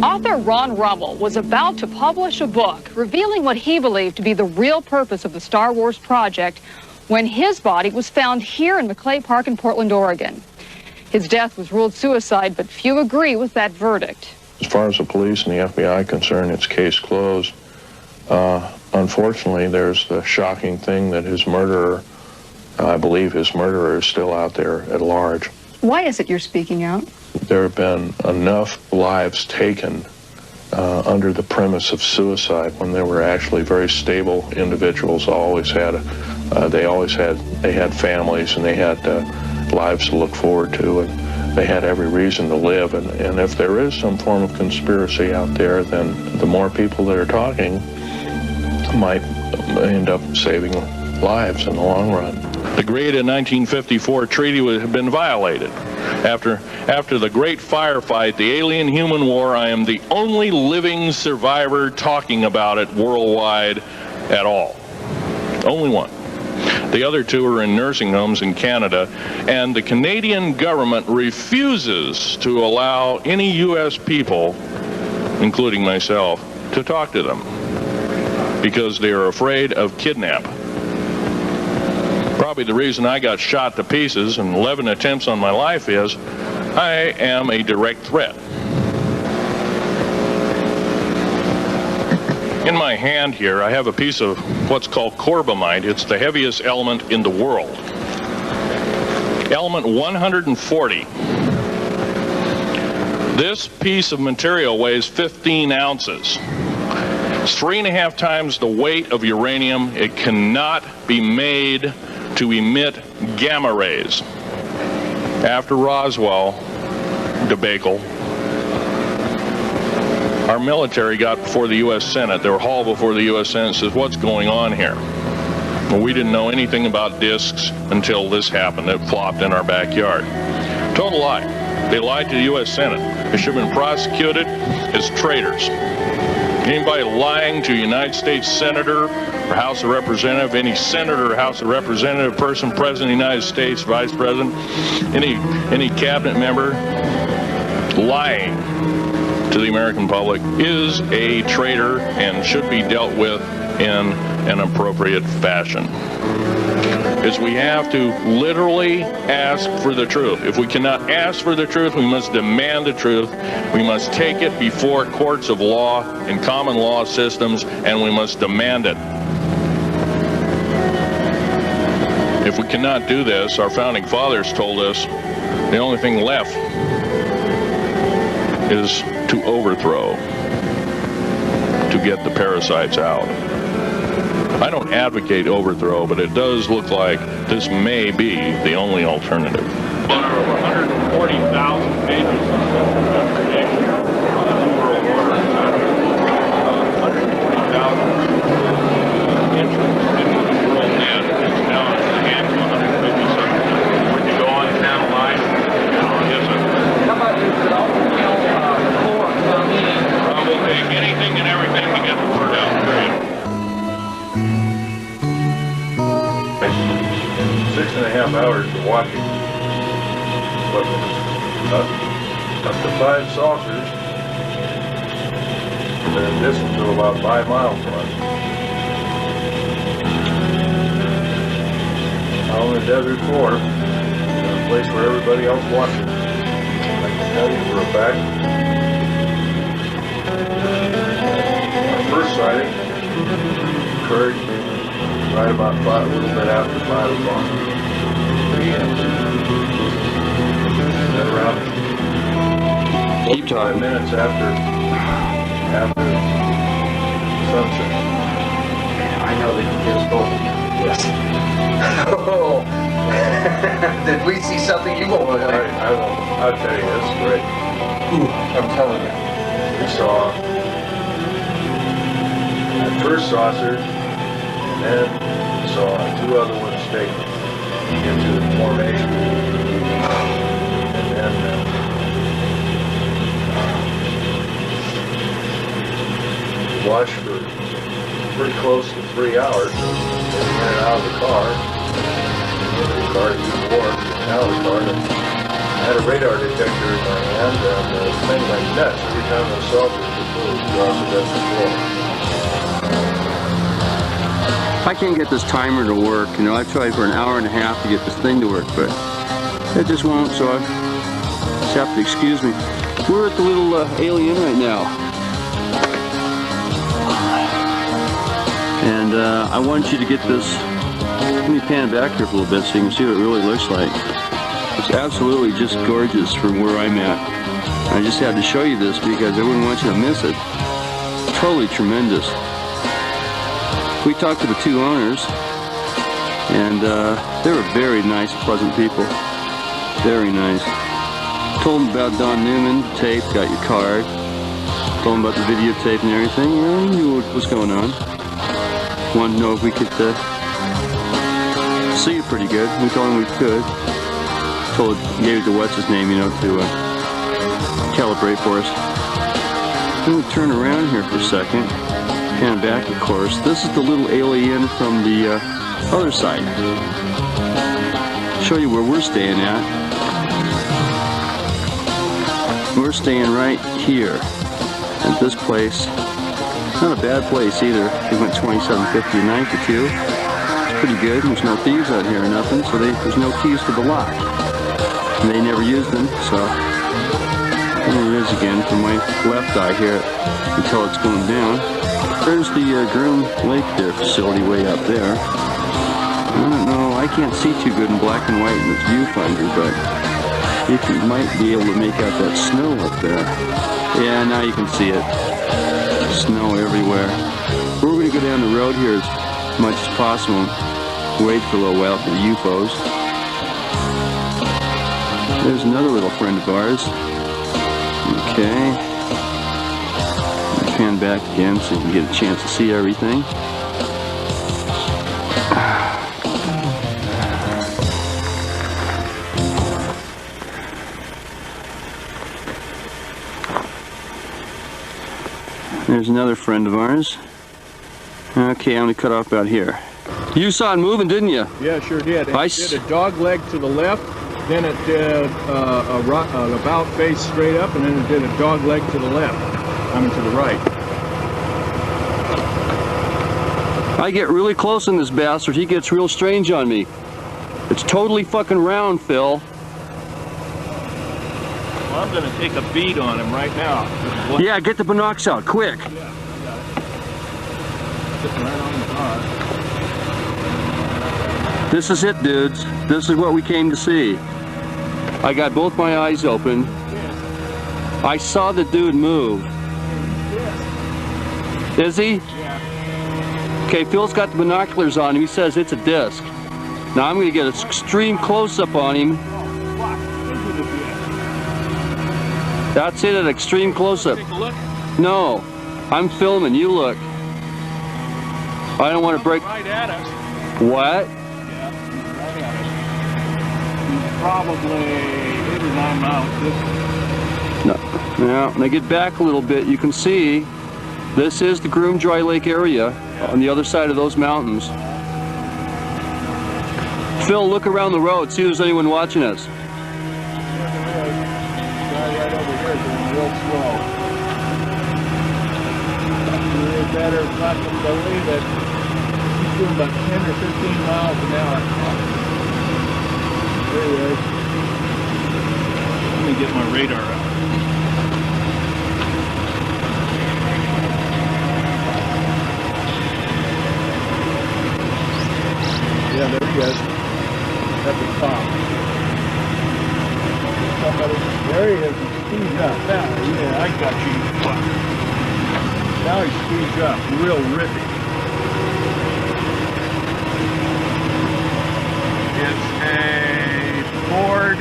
Author Ron Rummel was about to publish a book revealing what he believed to be the real purpose of the Star Wars project when his body was found here in McClay Park in Portland, Oregon. His death was ruled suicide, but few agree with that verdict. As far as the police and the FBI are concerned, it's case closed. Unfortunately, there's the shocking thing that his murderer, I believe his murderer, is still out there at large. Why is it you're speaking out? There have been enough lives taken under the premise of suicide when they were actually very stable individuals. They had families and they had lives to look forward to, and they had every reason to live. And if there is some form of conspiracy out there, then the more people that are talking might end up saving lives in the long run. The Greada 1954 treaty had been violated. After the great firefight, the alien-human war, I am the only living survivor talking about it worldwide at all. Only one. The other two are in nursing homes in Canada, and the Canadian government refuses to allow any U.S. people, including myself, to talk to them because they are afraid of kidnap. Probably the reason I got shot to pieces and 11 attempts on my life is I am a direct threat. In my hand here, I have a piece of what's called corbamide. It's the heaviest element in the world. Element 140. This piece of material weighs 15 ounces. It's 3.5 times the weight of uranium. It cannot be made to emit gamma rays. After Roswell debacle, our military got before the U.S. Senate. They were hauled before the U.S. Senate and says, what's going on here? Well, we didn't know anything about discs until this happened. It flopped in our backyard. Total lie. They lied to the U.S. Senate. They should have been prosecuted as traitors. Anybody lying to a United States Senator or House of Representative, any Senator or House of Representative person, President of the United States, Vice President, any cabinet member, lying to the American public is a traitor and should be dealt with in an appropriate fashion. Is we have to literally ask for the truth. If we cannot ask for the truth, we must demand the truth. We must take it before courts of law and common law systems, and we must demand it. If we cannot do this, our founding fathers told us the only thing left is to overthrow, to get the parasites out. I don't advocate overthrow, but it does look like this may be the only alternative. There are over 140,000 pages of information on the New World Order, 140,000 entries in the world net. It's now in the hands of 157. When you go on and analyze, yes, sir. How about you put all the core? We'll take anything and everything to get the word out. 6.5 hours to watching, but up to 5 saucers, and a distance of about 5 miles from us. Out on the desert floor, in a place where everybody else watches. I can tell you for a fact, our first sighting occurred right about 5, a little bit after 5 o'clock. Then around 5 minutes after sunset. I know that you just both. Yes. Oh. Did we see something you won't believe? I won't. I'll tell you, it's great. I'm telling you. We saw the first saucer, and then we saw 2 other ones taken into the formation, and then watched for pretty close to 3 hours. Then we went out of the car, into the car, it was warm, out of the car, and I had a radar detector in my hand, it's making like nuts every time the sausage is moved. It also does the floor. I can't get this timer to work. You know, I've tried for an hour and a half to get this thing to work, but it just won't, so I just have to excuse me. We're at the little alien right now. And I want you to get this. Let me pan it back here for a little bit so you can see what it really looks like. It's absolutely just gorgeous from where I'm at. I just had to show you this because I wouldn't want you to miss it. Totally tremendous. We talked to the two owners, and they were very nice, pleasant people. Very nice. Told them about Don Newman, tape, got your card. Told them about the videotape and everything. You know, knew what was going on. Wanted to know if we could see it pretty good. We told him we could. Gave it to what's his name, you know, to calibrate for us. I'm going to turn around here for a second. Pan back, of course. This is the little alien from the other side. Show you where we're staying at. We're staying right here at this place. Not a bad place either. We went $27.50 a night for two. It's pretty good. There's no thieves out here or nothing, so there's no keys to the lock. And they never used them, so there it is again from my left eye here until it's going down. There's the Groom Lake there facility way up there. I don't know, I can't see too good in black and white in this viewfinder, but you might be able to make out that snow up there. Yeah, now you can see it. Snow everywhere. We're going to go down the road here as much as possible. Wait for a little while for the UFOs. There's another little friend of ours. Okay. Pan back again so you can get a chance to see everything. There's another friend of ours. Okay, I'm going to cut off about here. You saw it moving, didn't you? Yeah, sure did. It did a dog leg to the left, then it did an about face straight up, and then it did a dog leg to the left. I mean to the right. I get really close in this bastard. He gets real strange on me. It's totally fucking round, Phil. Well, I'm going to take a bead on him right now. Yeah, get the binocs out, quick. Yeah, I got it. Sitting right on the car. This is it, dudes. This is what we came to see. I got both my eyes open. I saw the dude move. Is he? Yeah. Okay, Phil's got the binoculars on him. He says it's a disc. Now I'm going to get an extreme close-up on him. That's it, an extreme close-up. Take a look. No, I'm filming. You look. I don't want to break. Right at us. What? Yeah, right at us. He's probably 8 or 9 miles distant. No. Now, when I get back a little bit, you can see this is the Groom Dry Lake area on the other side of those mountains. Phil, look around the road, see if there's anyone watching us. Right over here is real slow. You better fucking believe it. He's doing about 10 or 15 miles an hour. There he is. Let me get my radar out. Yeah, there he is. At the top. Somebody, there he is. He speeds up. Now, yeah, I got you. Fuck. Now he speeds up. Real rippy. It's a Ford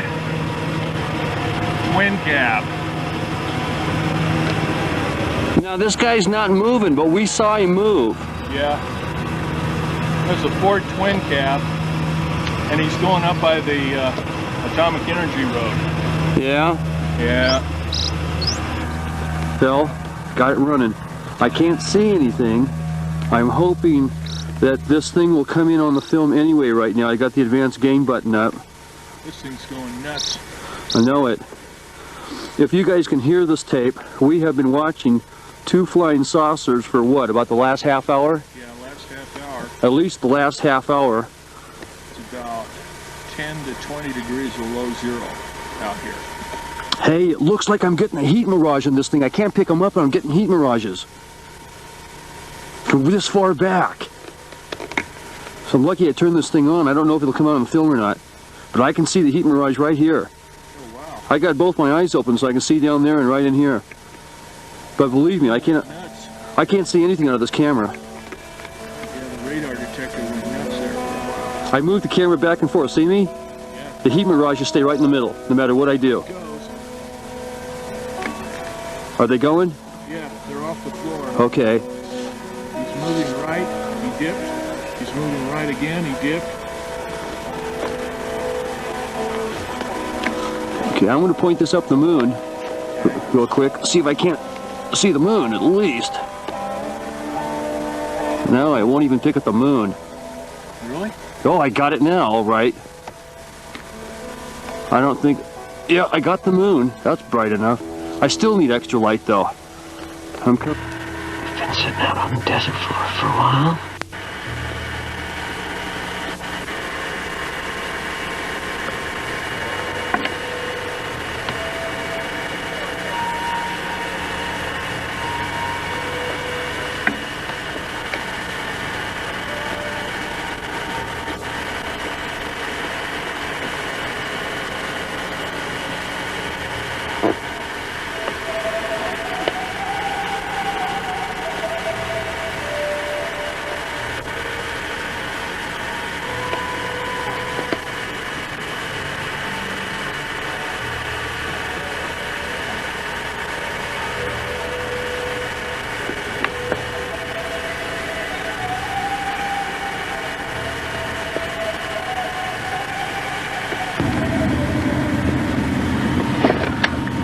twin cab. Now this guy's not moving, but we saw him move. Yeah. There's a Ford twin cab, and he's going up by the Atomic Energy Road. Yeah? Yeah. Phil, got it running. I can't see anything. I'm hoping that this thing will come in on the film anyway right now. I got the advanced gain button up. This thing's going nuts. I know it. If you guys can hear this tape, we have been watching two flying saucers for what, about the last half hour? Yeah, last half hour. At least the last half hour. It's about 10 to 20 degrees below zero out here. Hey, it looks like I'm getting a heat mirage in this thing. I can't pick them up, and I'm getting heat mirages from this far back. So I'm lucky I turned this thing on. I don't know if it'll come out on film or not, but I can see the heat mirage right here. Oh, wow. I got both my eyes open so I can see down there and right in here. But believe me, I can't see anything out of this camera. Yeah, the radar detector was nuts there. I moved the camera back and forth. See me? Yeah. The heat mirages stay right in the middle, no matter what I do. It goes. Are they going? Yeah, they're off the floor. Okay. He's moving right, he dipped. He's moving right again, he dipped. Okay, I'm going to point this up the moon real quick. See if I can't see the moon at least. No, I won't even pick up the moon. Really? Oh, I got it now, all right. I don't think... Yeah, I got the moon. That's bright enough. I still need extra light, though. I've been sitting out on the desert floor for a while.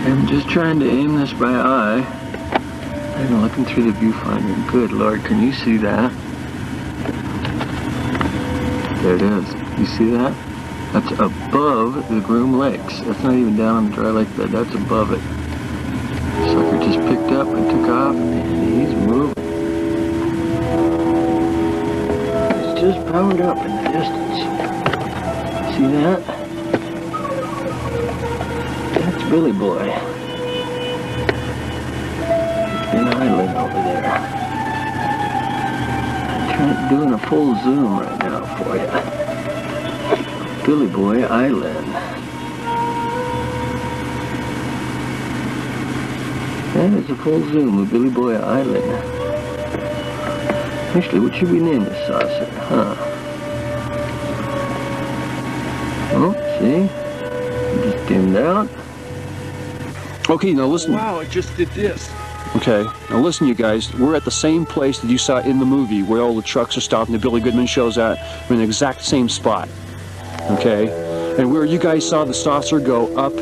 I'm just trying to aim this by eye. I'm looking through the viewfinder. Good Lord, can you see that? There it is. You see that? That's above the Groom Lakes. That's not even down on the dry lake bed. That's above it. Sucker just picked up and took off, and he's moving. It's just powered up in the distance. See that? That's Billy Boy. An island over there. I'm doing a full zoom right now for you. Billy Boy Island. That is a full zoom of Billy Boy Island. Actually, what should we name this saucer, huh? Oh, see? It just dimmed out. Okay, now listen. Wow, it just did this. Okay, now listen, you guys. We're at the same place that you saw in the movie where all the trucks are stopping, the Billy Goodman shows at. We're in the exact same spot. Okay? And where you guys saw the saucer go up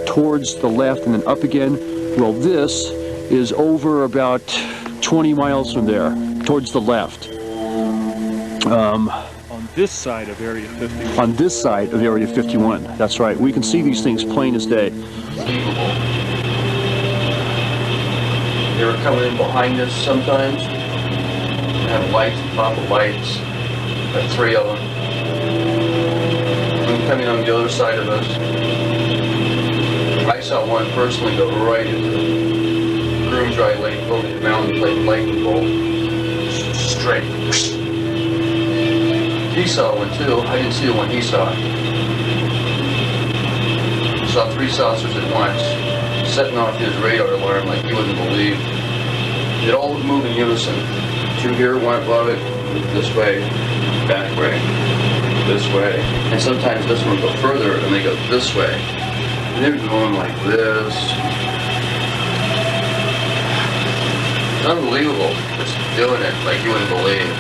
towards the left and then up again, well, this is over about 20 miles from there, towards the left. On this side of Area 51. On this side of Area 51. That's right. We can see these things plain as day. They were coming in behind us sometimes. They had lights, top of lights. Like 3 of them. And coming on the other side of us. I saw one personally go right into the Groom Dry Lake over the mountain like lightning bolt. Straight. He saw one too. I didn't see the one he saw. Saw 3 saucers at once, setting off his radar alarm like you wouldn't believe. It all would move in unison. 2 here, 1 above it, this way, that way, this way. And sometimes this one would go further and they go this way. And they were going like this. It's unbelievable. Just doing it like you wouldn't believe.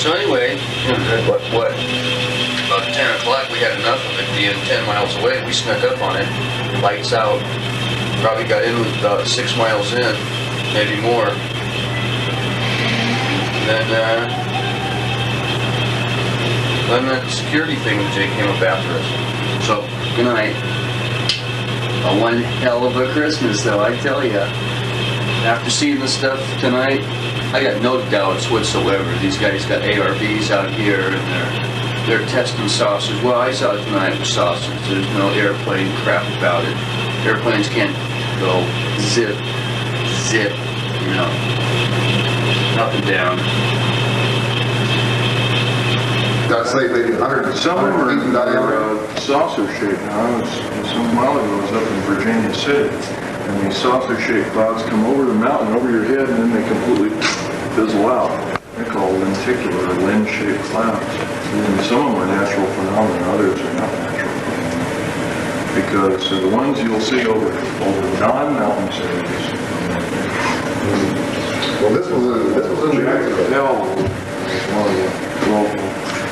So anyway, what? About 10 o'clock, we had enough of it being 10 miles away. We snuck up on it, lights out. Probably got in with about 6 miles in, maybe more. And then that security thing, Jake came up after us. So Good night. A one hell of a Christmas, though, I tell you. After seeing the stuff tonight, I got no doubts whatsoever. These guys got ARVs out here, and they're testing saucers. Well, I saw it tonight with saucers. There's no airplane crap about it. Airplanes can't go zip, zip, you know, up and down. I'd say maybe 100 Some of them feet in diameter. are saucer-shaped. Now, some while ago, I was up in Virginia City, and these saucer-shaped clouds come over the mountain, over your head, and then they completely fizzle out. They're called lenticular or lens-shaped clouds. And some of them are natural phenomena, others are not natural phenomena. Because the ones you'll see over non-mountain cities. Well, this was in New Mexico. Hell, one of the local.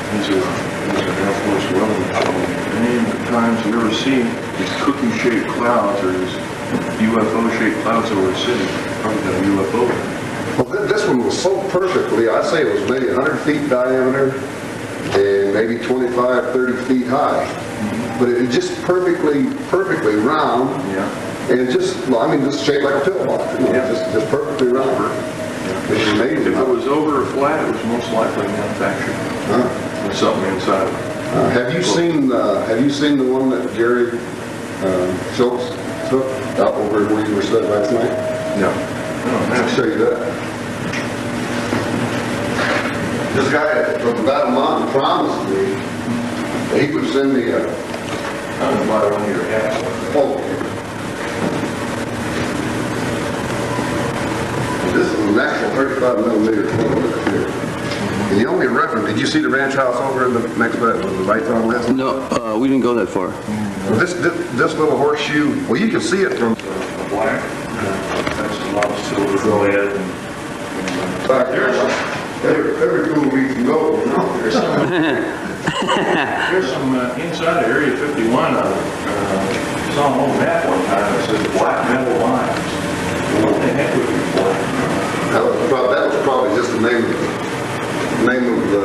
These are Air Force weather patrols. Any of the times you ever see these cookie-shaped clouds or these UFO-shaped clouds over a city, probably got a UFO. Well, this one was so perfectly, I'd say it was maybe 100 feet diameter and maybe 25, 30 feet high. But it just perfectly round. Yeah. And it just, I mean, just shaped like a pillbox. You know, Yeah. just perfectly round. It's amazing. If it was over or flat, it was most likely manufactured. With something inside of it. Have you seen the one that Gary Schultz took out over where you were sitting last night? No. I'll show you that. This guy from Battle Mountain promised me that he would send me a. I don't buy one of your hats. Oh. This is an actual 35 millimeter photo here. And the only reference, did you see the ranch house over in the next bed with the lights on last night? No, we didn't go that far. Well, this little horseshoe, well, you can see it from Black. That's a lot of silver lead. back there. Every cool we can go, you know. There's some inside of Area 51. Saw an old map one time that says black metal lines. What the heck would be black? That was probably just the name of the.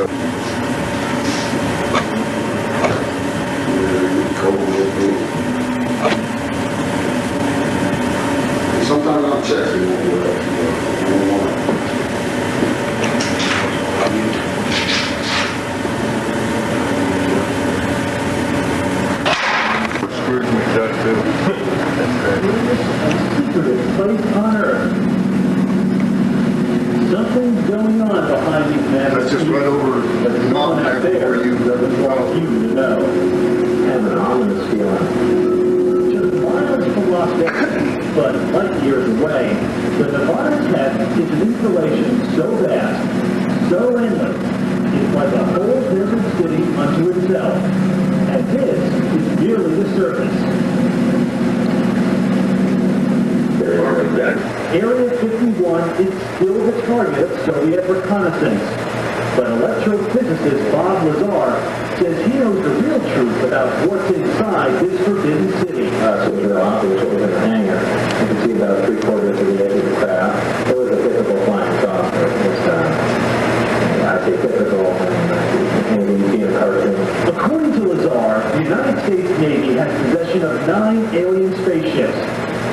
Sometimes I'll check Scrooge McDuck too. Place on Earth. Something's going on behind these maps. That's just right over the mountain there where you doesn't want you to know. Have an ominous feeling. Just miles from Las Vegas, but light years away, the Nevada test is an installation so vast, so endless, it's like a whole desert city unto itself. And this is merely the surface. Area 51 is still the target of Soviet reconnaissance, but electrophysicist Bob Lazar says he knows the real truth about what's inside this forbidden city. So the office was in a hangar. You can see about 3/4 of the edge of the craft. It was a typical flying saucer. I'd say typical, anything you see in a cartoon. According to Lazar, the United States Navy has possession of 9 alien spaceships,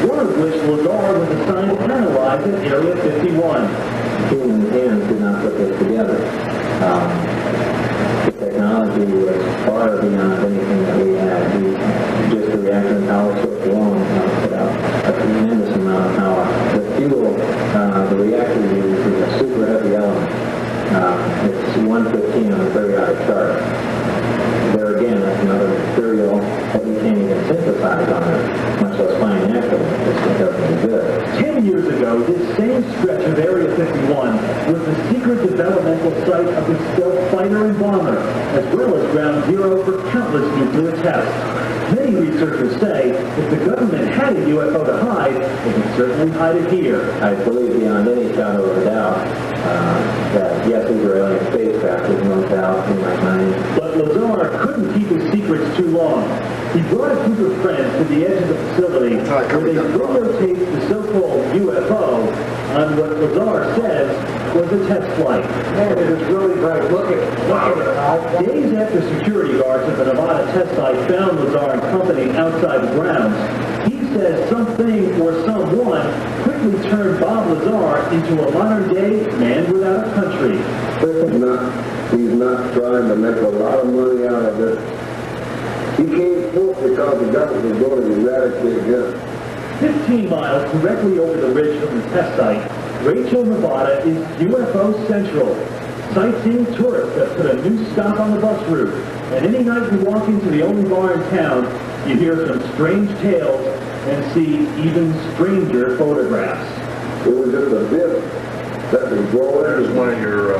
one of which Lazar was assigned to analyze at Area 51. Human hands did not put this together. The technology was far beyond anything that we had. Just the reaction power switch alone put out a tremendous amount of power. The fuel, the reactor used is a super heavy element. It's 115 on the periodic chart. There again, that's another material that we can't even synthesize on it, much less find naturally. It doesn't exist. 10 years ago, this same stretch of Area 51 was the secret developmental site of the stealth fighter and bomber, as well as ground zero for countless nuclear tests. Many researchers say if the government had a UFO to hide, it could certainly hide it here. I believe beyond any shadow of a doubt that yes, these are alien spacecraft, there's no doubt in my mind. But Lazar couldn't keep his secrets too long. He brought a group of friends to the edge of the facility where they videotaped the so-called UFO on what Lazar says was a test flight. Man, it was really great. Look at it. Days after security guards at the Nevada test site found Lazar and company outside the grounds, he says something or someone quickly turned Bob Lazar into a modern-day man without a country. He's not trying to make a lot of money out of it. He came forth because the government was going to eradicate him. 15 miles directly over the ridge from the test site, Rachel, Nevada is UFO Central. Sightseeing tourists have put a new stop on the bus route. And any night you walk into the only bar in town, you hear some strange tales and see even stranger photographs. It was just a bit that was growing. There's one of your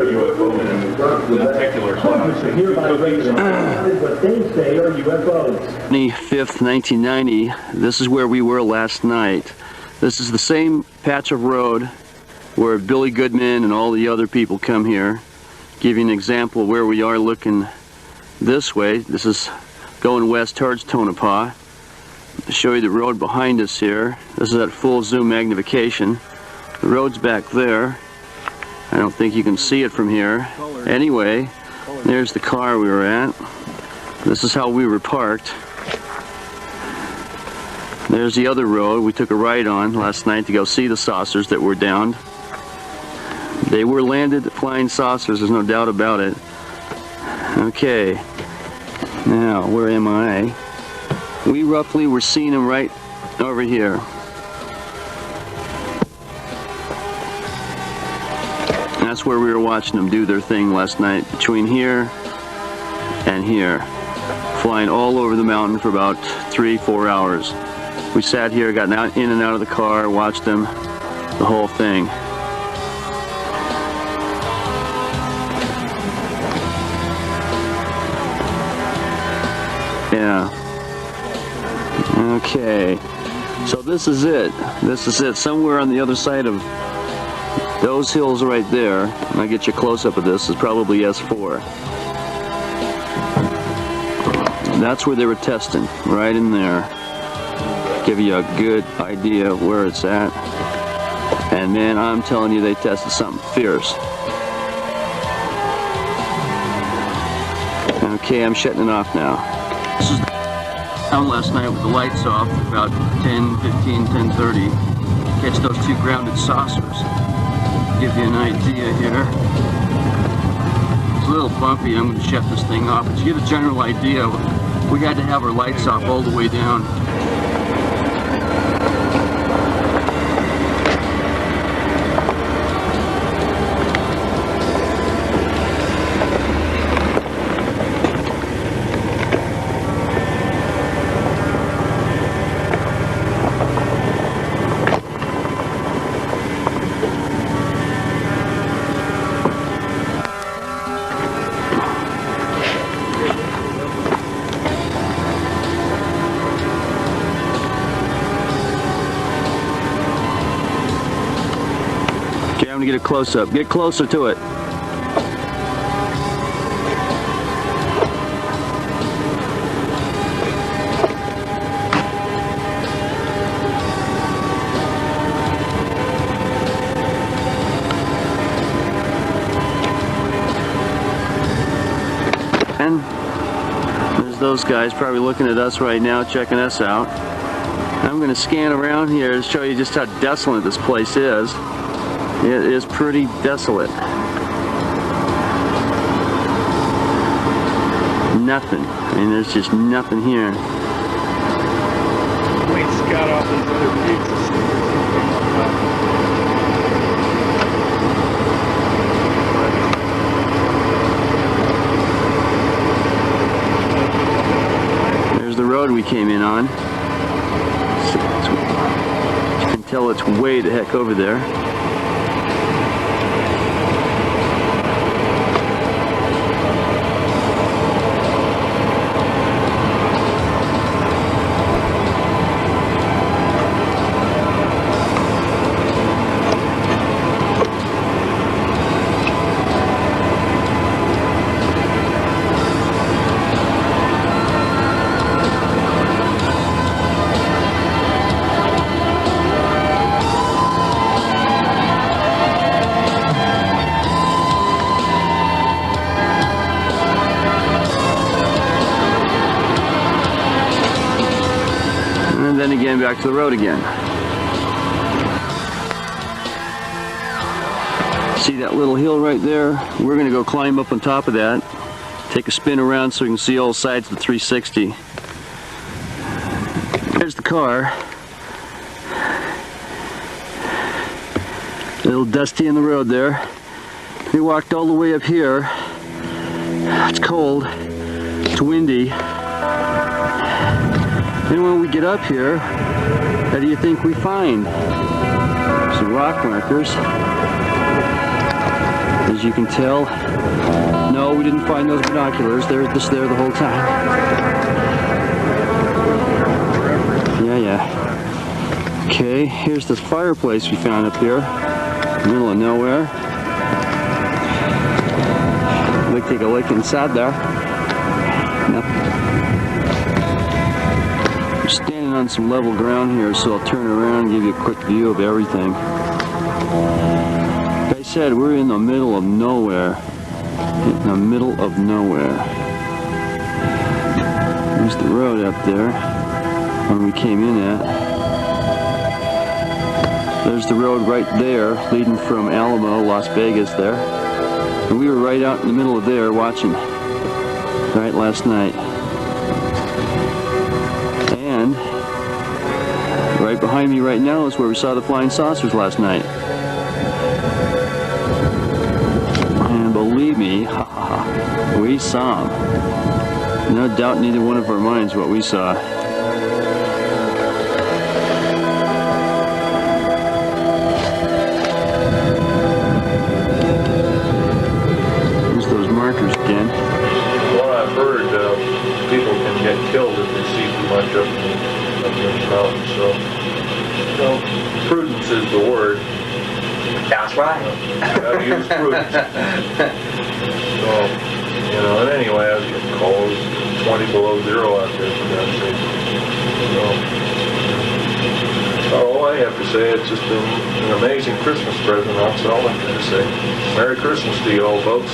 UFO in particular Hundreds of nearby residents reported what they say are UFOs. May 5th, 1990. This is where we were last night. This is the same patch of road where Billy Goodman and all the other people come here. Give you an example of where we are looking this way. This is going west towards Tonopah. To show you the road behind us here. This is at full zoom magnification. The road's back there. I don't think you can see it from here. Anyway, there's the car we were at. This is how we were parked. There's the other road we took a ride on last night to go see the saucers that were downed. They were landed flying saucers, there's no doubt about it. Okay, now where am I? We roughly were seeing them right over here. That's where we were watching them do their thing last night, between here and here, flying all over the mountain for about 3-4 hours. We sat here, got in and out of the car, watched them, the whole thing. Yeah. Okay. So this is it. This is it. Somewhere on the other side of those hills right there, and I'll get you a close-up of this, is probably S-4. That's where they were testing, right in there. Give you a good idea of where it's at. And man, I'm telling you, they tested something fierce. Okay, I'm shutting it off now. This is down last night with the lights off, about 10:15, 10:30. Catch those two grounded saucers. Give you an idea here. It's a little bumpy. I'm going to shut this thing off, but you get a general idea. We had to have our lights off all the way down. I'm gonna get a close-up. Get closer to it. And there's those guys probably looking at us right now, checking us out. I'm gonna scan around here to show you just how desolate this place is. It is pretty desolate. Nothing. I mean, there's just nothing here. Wait, scout off these other peaks. There's the road we came in on. You can tell it's way the heck over there. And then again back to the road again. See that little hill right there? We're gonna go climb up on top of that, take a spin around so we can see all sides of the 360. There's the car. A little dusty in the road there. We walked all the way up here. It's cold, it's windy. And when we get up here, how do you think we find? Some rock markers. As you can tell, no, we didn't find those binoculars. They're just there the whole time. Yeah. Okay, here's the fireplace we found up here. Middle of nowhere. I'd like to take a look inside there. Nothing. I'm standing on some level ground here, so I'll turn around and give you a quick view of everything. Like I said, we're in the middle of nowhere. In the middle of nowhere. There's the road up there, where we came in at. There's the road right there, leading from Alamo, Las Vegas there. And we were right out in the middle of there watching, right last night. And right behind me right now is where we saw the flying saucers last night. And believe me, we saw them. No doubt neither one of our minds what we saw. Again. Well, I've heard people can get killed if they see too much up in the mountains. So, you know, prudence is the word. That's right. You gotta use prudence. So, you know, and anyway, I was getting cold. It's 20 below zero out there, for God's sake. So, all I have to say, it's just been an amazing Christmas present. That's all I have to say. Merry Christmas to you all, folks.